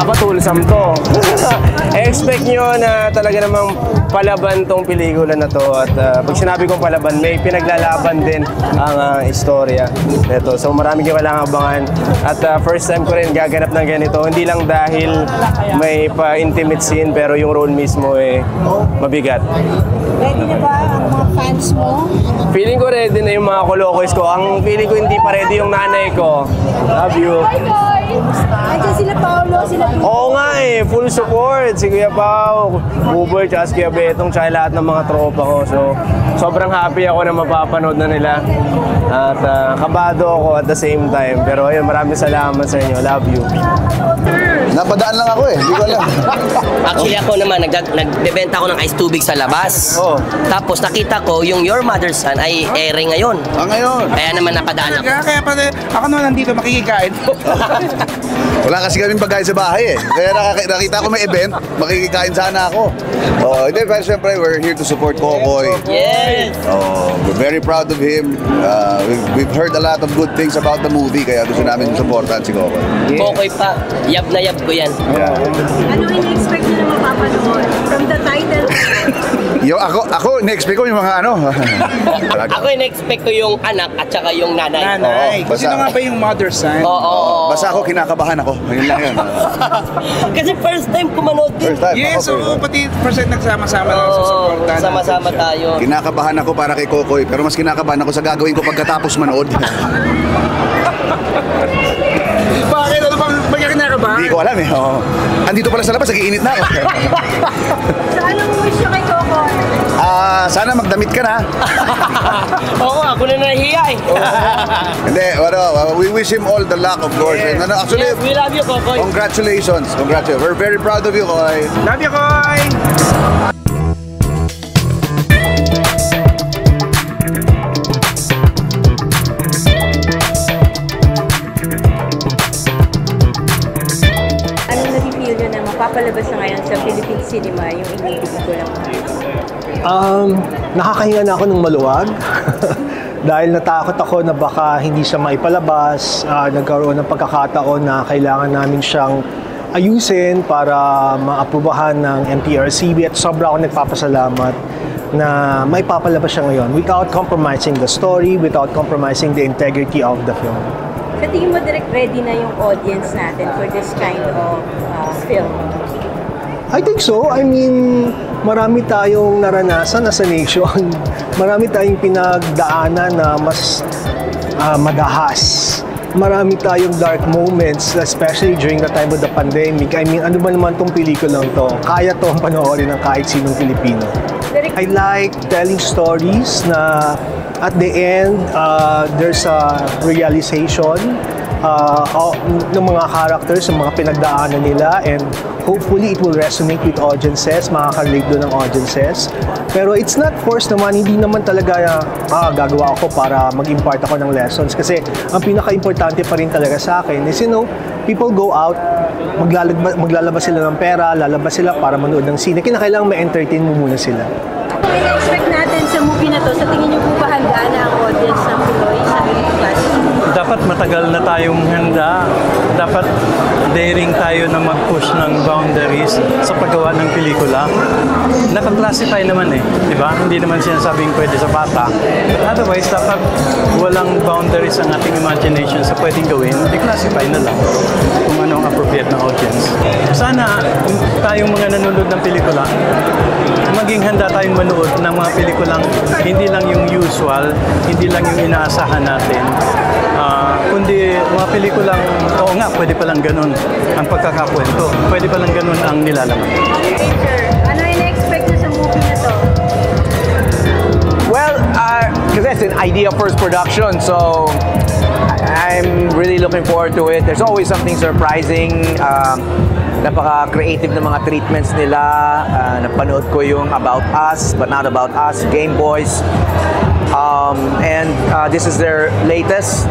dapat wholesome to. Expect nyo na talaga namang palaban tong pelikula na to. At pag sinabi kong palaban, may pinaglalaban din ang istorya nito. So marami kayo kailangan abangan. At first time ko rin gaganap ng ganito. Hindi lang dahil may pa-intimate scene, pero yung role mismo mabigat. Ready na ba ang mga fans mo? Feeling ko ready na yung mga kolokoys ko. Ang feeling ko hindi pa ready yung nanay ko. Love you. Andiyan sila Paolo, sila Tito. Oo nga full support. Si Kuya Pao, Buboy, tsaka si Kuya Betong, tsaka lahat ng mga tropa ko. So, sobrang happy ako na mapapanood na nila. At kabado ako at the same time. Pero ayun, maraming salamat sa inyo. Love you. Napadaan lang ako hindi ko alam. Actually ako naman, nagbebenta ako ng ice tubig sa labas. Oh. Tapos nakita ko yung Your Mother's Son ay airing ngayon. Ngayon. Kaya naman napadaan ako. Kaya pala, ako naman nandito makikikain po. Wala kasi kaming pagkain sa bahay Kaya nakita ko may event, makikikain sana ako. Hindi, pero siyempre, we're here to support Kokoy. Yes! We're very proud of him. We've heard a lot of good things about the movie, kaya gusto namin supportan si Kokoy. Kokoy pa, yab na yab ko yan. Ano in-expect nyo na mapapanood? From the title Ako, in-expect ko yung mga ano. Ako in-expect ko yung anak at saka yung nanay. Nanay. Kasi sino nga ba yung mother's son? Oo. Basta ako, kinakabahan ako. Yun lang yun. Kasi first time kumanood din. First time. Yes, oo, pati percent nagsama-sama lang sa supportan. Sama-sama tayo. Kinakabahan ako para kay Kokoy, pero mas kinakabahan ako sa gagawin ko pagkatapos manood. Bakit? Ano bang kinakabahan? Hindi ko alam Andito pala sa labas, nag-iinit na ako. So, anong wish nyo kay Coco? Sana magdamit ka na. Oo, ako na nahihiya Hindi, we wish him all the luck, of course. Yes. And, actually, Yes, we love you, Kokoy. congratulations. We're very proud of you, Koy. Love you, Koy! Mapapalabas na ngayon sa Philippine cinema yung inibig ko lang. Nakakahinga na ako ng maluwag. Dahil natakot ako na baka hindi siya maipalabas. Nagkaroon ng pagkakataon na kailangan namin siyang ayusin para maaprubahan ng MTRCB at sobra ako nagpapasalamat na maipapalabas siya ngayon without compromising the story, without compromising the integrity of the film. Sa tingin mo, direct ready na yung audience natin for this kind of film? I think so. I mean, marami tayong naranasan as a nation. Marami tayong pinagdaanan na mas madahas. Marami tayong dark moments, especially during the time of the pandemic. I mean, ano ba naman tong pelikulang to? Kaya to ang panoorin ng kahit sinong Pilipino. I like telling stories na at the end, there's a realization ng mga characters, ng mga pinagdaanan nila, and hopefully it will resonate with audiences, makaka-relate doon ng audiences. Pero it's not forced naman, hindi naman talaga gagawa ako para mag-impart ako ng lessons. Kasi ang pinaka-importante pa rin talaga sa akin is, people go out, maglalabas sila ng pera, lalabas sila para manood ng sine. Kinakailangan ma-entertain mo muna sila. Kung in-expect natin sa movie na to, sa tingin niyo po ba handa na ang audience ng Pinoy sa Pilipinas? Dapat matagal na tayong handa. Dapat daring tayo na mag-push ng boundaries sa paggawa ng pelikula. Naka-classify naman di ba? Hindi naman sinasabing pwede sa bata. But otherwise, dapat walang boundaries ang ating imagination sa pwedeng gawin. I-classify na lang kung ano ang appropriate na audience. Sana tayong mga nanonood ng pelikula, maging handa tayong manood ng mga pelikulang hindi lang yung usual, hindi lang yung inaasahan natin, kundi mga pelikulang, oo nga, pwede palang ganun ang pagkakakwento, pwede palang ganun ang nilalaman. Okay, sir. Ano in-expect nyo sa movie na to? Well, kasi it's an idea first production, so I'm really looking forward to it. There's always something surprising. Napaka-creative ng mga treatments nila. Napanood ko yung About Us, But Not About Us, Game Boys. This is their latest,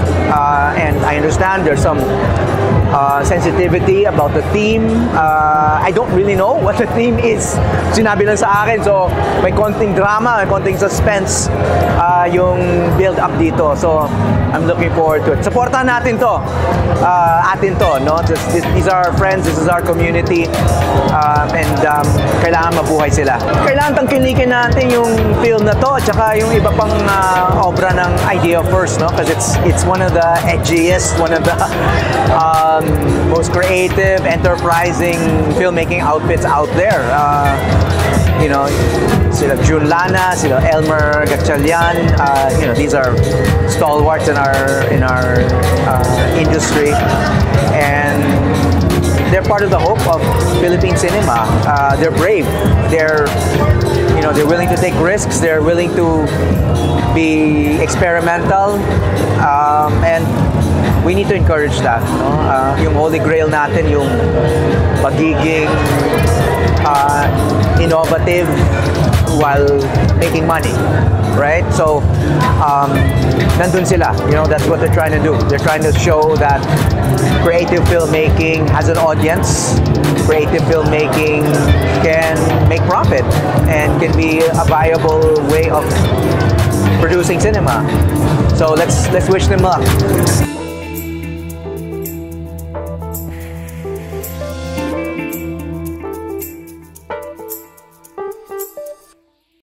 and I understand there's some sensitivity about the theme. I don't really know what the theme is. Sinabi lang sa akin, so may konting drama, may konting suspense yung build-up dito. So I'm looking forward to it. Supportan natin to. Atin to, no? These are our friends, this is our community, and kailangan mabuhay sila. Kailangan tangkilikin natin yung film na to, at saka yung iba pang obra ng Idea First, no? Because it's one of the edgiest, one of the most creative, enterprising filmmaking outfits out there. You know, sila June Lana, sila Elmer Gatchalian, you know, these are stalwarts in our industry, and they're part of the hope of Philippine cinema. They're brave. They're willing to take risks. They're willing to be experimental, and we need to encourage that. No? Yung holy grail natin, yung pagiging innovative while making money, right? So, nandun sila. You know, that's what they're trying to do. They're trying to show that creative filmmaking has an audience. Creative filmmaking can make profit and can be a viable way of producing cinema. So let's wish them luck.